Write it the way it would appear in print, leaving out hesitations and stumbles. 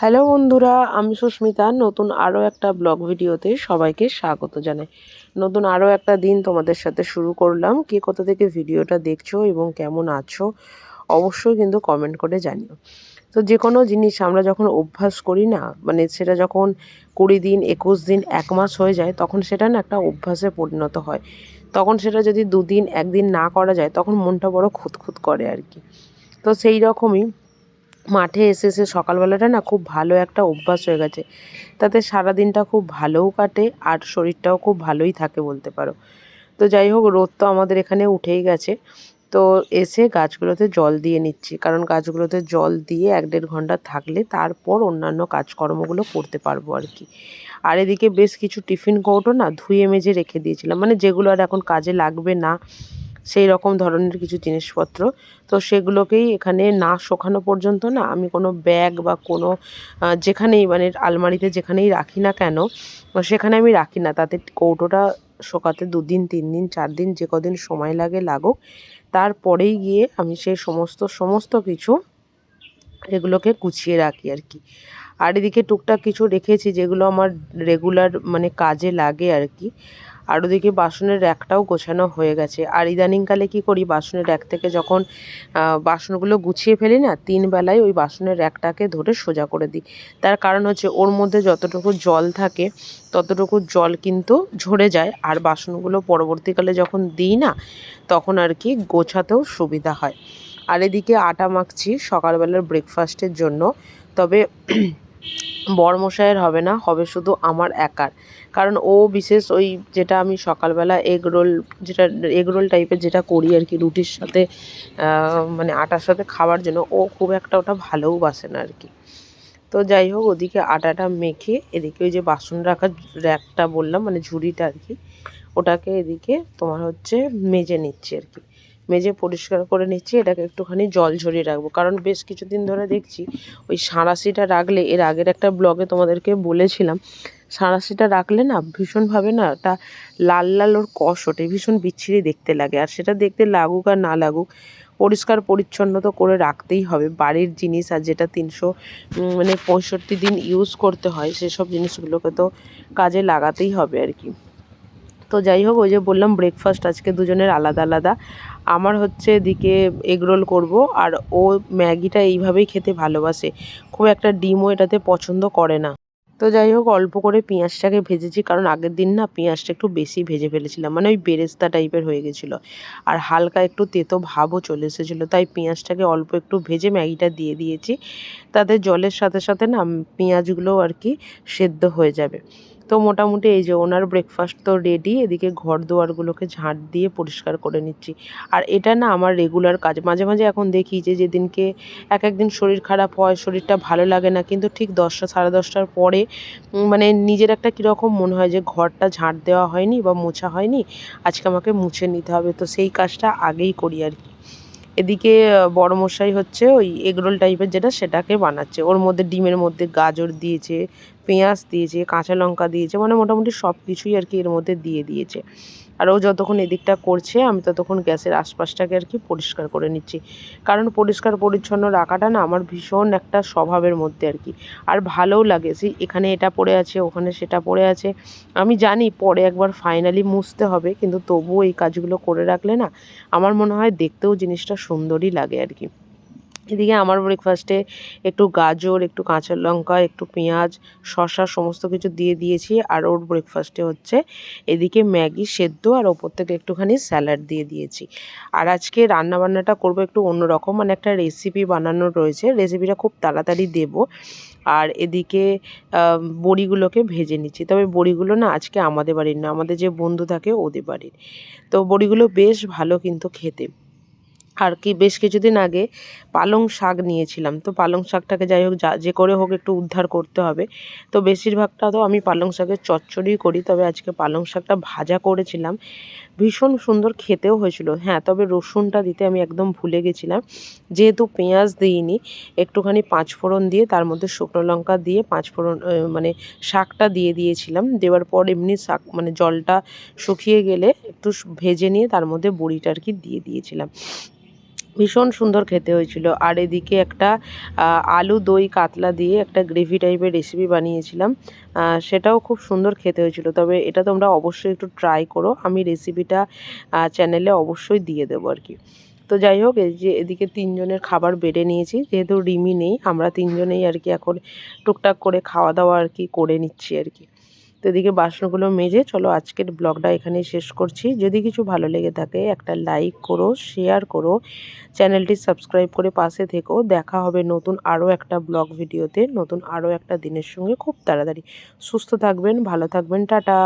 Hello বন্ধুরা, আমি সুস্মিতা। নতুন আরও একটা ব্লগ ভিডিওতে সবাইকে স্বাগত জানাই। নতুন আরও একটা দিন তোমাদের সাথে শুরু করলাম। কে কোথা থেকে ভিডিওটা দেখছো এবং কেমন আছো অবশ্যই কিন্তু কমেন্ট করে জানিও। তো যে কোনো জিনিস আমরা যখন অভ্যাস করি না, মানে সেটা যখন 20 দিন 21 দিন 1 মাস হয়ে যায়, তখন সেটা না একটা অভ্যাসে পরিণত হয়। তখন সেটা যদি 2 দিন 1 দিন না করা যায়, তখন মনটা বড় খুঁতখুঁত করে আর কি। তো সেই রকমই মাঠে এসে সকালবেলাটা না খুব ভালো একটা অভ্যাস হয়ে গেছে। তাতে সারাদিনটা খুব ভালোও কাটে আর শরীরটাও খুব ভালোই থাকে বলতে পারো। তো যাই হোক, রোদ তো আমাদের এখানে উঠেই গেছে। তো এসে গাছগুলোতে জল দিয়ে নিচ্ছি, কারণ গাছগুলোতে জল দিয়ে 1-1.5 ঘন্টা থাকলে তারপর অন্যান্য কাজকর্মগুলো করতে পারবো আর কি। আর এদিকে বেশ কিছু টিফিন কৌটো না ধুয়ে মেজে রেখে দিয়েছিলাম, মানে যেগুলো আর এখন কাজে লাগবে না সেই রকম ধরনের কিছু জিনিসপত্র। তো সেগুলোকেই এখানে না শোকানো পর্যন্ত না আমি কোনো ব্যাগ বা কোনো যেখানেই মানে আলমারিতে যেখানেই রাখি না কেন, সেখানে আমি রাখি না। তাতে কৌটোটা শোকাতে 2 দিন 3 দিন 4 দিন যে কদিন সময় লাগে লাগুক, তারপরেই গিয়ে আমি সেই সমস্ত কিছু এগুলোকে গুছিয়ে রাখি আর কি। আর এদিকে টুকটাক কিছু রেখেছি যেগুলো আমার রেগুলার মানে কাজে লাগে আর কি। আর ওদিকে বাসনের র্যাকটাও গোছানো হয়ে গেছে। আর ইদানিংকালে কি করি, বাসনের র্যাক থেকে যখন বাসনগুলো গুছিয়ে ফেলি না, 3 বেলায় ওই বাসনের র্যাকটাকে ধরে সোজা করে দিই। তার কারণ হচ্ছে ওর মধ্যে যতটুকু জল থাকে ততটুকু জল কিন্তু ঝরে যায়, আর বাসনগুলো পরবর্তীকালে যখন দিই না, তখন আর কি গোছাতেও সুবিধা হয়। আর এদিকে আটা মাখছি সকালবেলার ব্রেকফাস্টের জন্য। তবে বরমশাইয়ের হবে না, হবে শুধু আমার একার। কারণ ও বিশেষ ওই যেটা আমি সকালবেলা এগ রোল টাইপের যেটা করি আর কি রুটির সাথে, মানে আটার সাথে খাওয়ার জন্য, ও খুব একটা ওটা ভালোও বাসে না আর কি। তো যাই হোক, ওদিকে আটাটা মেখে এদিকে ওই যে বাসন রাখার র্যাকটা বললাম, মানে ঝুড়িটা আর কি, ওটাকে এদিকে তোমার হচ্ছে মেজে নিচ্ছি আর কি। মেজে পরিষ্কার করে নিচ্ছি, এটাকে একটুখানি জল ঝরিয়ে রাখবো। কারণ বেশ কিছুদিন ধরে দেখছি ওই সাঁড়াশিটা রাখলে, এর আগের একটা ব্লগে তোমাদেরকে বলেছিলাম, সাঁড়াশিটা রাখলে না ভীষণভাবে না ওটা লাল লাল ওর কষ ওঠে, ভীষণ বিচ্ছিরি দেখতে লাগে। আর সেটা দেখতে লাগুক আর না লাগুক, পরিষ্কার পরিচ্ছন্ন তো করে রাখতেই হবে। বাড়ির জিনিস আর যেটা 365 দিন ইউজ করতে হয়, সেসব জিনিসগুলোকে তো কাজে লাগাতেই হবে আর কি। তো যাই হোক, ওই যে বললাম ব্রেকফাস্ট আজকে দুজনের আলাদা আলাদা। আমার হচ্ছে এদিকে এগরোল করব, আর ও ম্যাগিটা এইভাবেই খেতে ভালোবাসে, খুব একটা ডিমও এটাতে পছন্দ করে না। তো যাই হোক, অল্প করে পেঁয়াজটাকে ভেজেছি, কারণ আগের দিন না পেঁয়াজটা একটু বেশি ভেজে ফেলেছিলাম, মানে ওই বেরেস্তা টাইপের হয়ে গেছিলো। আর হালকা একটু তেতো ভাবও চলে এসেছিলো, তাই পেঁয়াজটাকে অল্প একটু ভেজে ম্যাগিটা দিয়ে দিয়েছি। তাতে জলের সাথে সাথে না পেঁয়াজগুলোও আর কি সেদ্ধ হয়ে যাবে। তো মোটামুটি এই যে ওনার ব্রেকফাস্ট তো রেডি। এদিকে ঘর দুয়ারগুলোকে ঝাঁট দিয়ে পরিষ্কার করে নিচ্ছি। আর এটা না আমার রেগুলার কাজ। মাঝে মাঝে এখন দেখি যে যেদিনকে এক একদিন শরীর খারাপ হয়, শরীরটা ভালো লাগে না, কিন্তু ঠিক 10টা সাড়ে 10টার পরে মানে নিজের একটা কীরকম মনে হয় যে ঘরটা ঝাঁট দেওয়া হয়নি বা মোছা হয়নি, আজকে আমাকে মুছে নিতে হবে। তো সেই কাজটা আগেই করি আর কি। এদিকে বড়মশাই হচ্ছে ওই এগরোল টাইপের যেটা, সেটাকে বানাচ্ছে। ওর মধ্যে ডিমের মধ্যে গাজর দিয়েছে, পেঁয়াজ দিয়েছে, কাঁচা লঙ্কা দিয়েছে, মানে মোটামুটি সব কিছুই আর কি এর মধ্যে দিয়ে দিয়েছে। আর ও যতক্ষণ এদিকটা করছে, আমি ততক্ষণ গ্যাসের আশপাশটাকে আর কি পরিষ্কার করে নিচ্ছি। কারণ পরিষ্কার পরিচ্ছন্ন রাখাটা না আমার ভীষণ একটা স্বভাবের মধ্যে আর কি। আর ভালোও লাগে, সেই এখানে এটা পড়ে আছে, ওখানে সেটা পড়ে আছে। আমি জানি পরে একবার ফাইনালি মুছতে হবে, কিন্তু তবুও এই কাজগুলো করে রাখলে না আমার মনে হয় দেখতেও জিনিসটা সুন্দরই লাগে আর কি। এদিকে আমার ব্রেকফাস্টে একটু গাজর, একটু কাঁচা লঙ্কা, একটু পেঁয়াজ, শসা সমস্ত কিছু দিয়ে দিয়েছি। আর ওর ব্রেকফাস্টে হচ্ছে এদিকে ম্যাগি সেদ্ধ, আর ওপর থেকে একটুখানি স্যালাড দিয়ে দিয়েছি। আর আজকে রান্নাবান্নাটা করব একটু অন্যরকম, মানে একটা রেসিপি বানানো রয়েছে, রেসিপিটা খুব তাড়াতাড়ি দেব। আর এদিকে বড়িগুলোকে ভেজে নিচ্ছি। তবে বড়িগুলো না আজকে আমাদের বাড়ির না, আমাদের যে বন্ধু থাকে ওদের বাড়ির। তো বড়িগুলো বেশ ভালো কিন্তু খেতে। আর কি বেশ কিছুদিন আগে পালং শাক নিয়েছিলাম, তো পালং শাকটাকে যাই হোক যে করে হোক একটু উদ্ধার করতে হবে। তো বেশিরভাগটা তো আমি পালং শাকের চচ্চড়িই করি, তবে আজকে পালং শাকটা ভাজা করেছিলাম, ভীষণ সুন্দর খেতেও হয়েছিল। হ্যাঁ, তবে রসুনটা দিতে আমি একদম ভুলে গেছিলাম, যেহেতু পেঁয়াজ দিইনি, একটুখানি পাঁচফোড়ন দিয়ে তার মধ্যে শুকনো লঙ্কা দিয়ে পাঁচফোড়ন মানে শাকটা দিয়ে দিয়েছিলাম। দেওয়ার পর এমনি শাক মানে জলটা শুকিয়ে গেলে একটু ভেজে নিয়ে তার মধ্যে বড়িটা আর কি দিয়ে দিয়েছিলাম। ভীষণ সুন্দর খেতে হয়েছিল। আর এদিকে একটা আলু দই কাতলা দিয়ে একটা গ্রেভি টাইপের রেসিপি বানিয়েছিলাম। সেটাও খুব সুন্দর খেতে হয়েছিল। তবে এটা তোমরা অবশ্যই একটু ট্রাই করো। আমি রেসিপিটা চ্যানেলে অবশ্যই দিয়ে দেবো আর কি। তো যাই হোক, এই যে এদিকে ৩ জনের খাবার বেড়ে নিয়েছি। যেহেতু রিমি নেই, আমরা ৩ জনেই আর কি এখন টুকটাক করে খাওয়া দাওয়া আর কি করে নিচ্ছি আর কি। তো এদিকে বাসনগুলো মেজে চলো আজকের ব্লগটা এখানেই শেষ করছি। যদি কিছু ভালো লেগে থাকে একটা লাইক করো, শেয়ার করো, চ্যানেলটি সাবস্ক্রাইব করে পাশে থেকো। দেখা হবে নতুন আরও একটা ব্লগ ভিডিওতে, নতুন আরও একটা দিনের সঙ্গে খুব তাড়াতাড়ি। সুস্থ থাকবেন, ভালো থাকবেন, টাটা।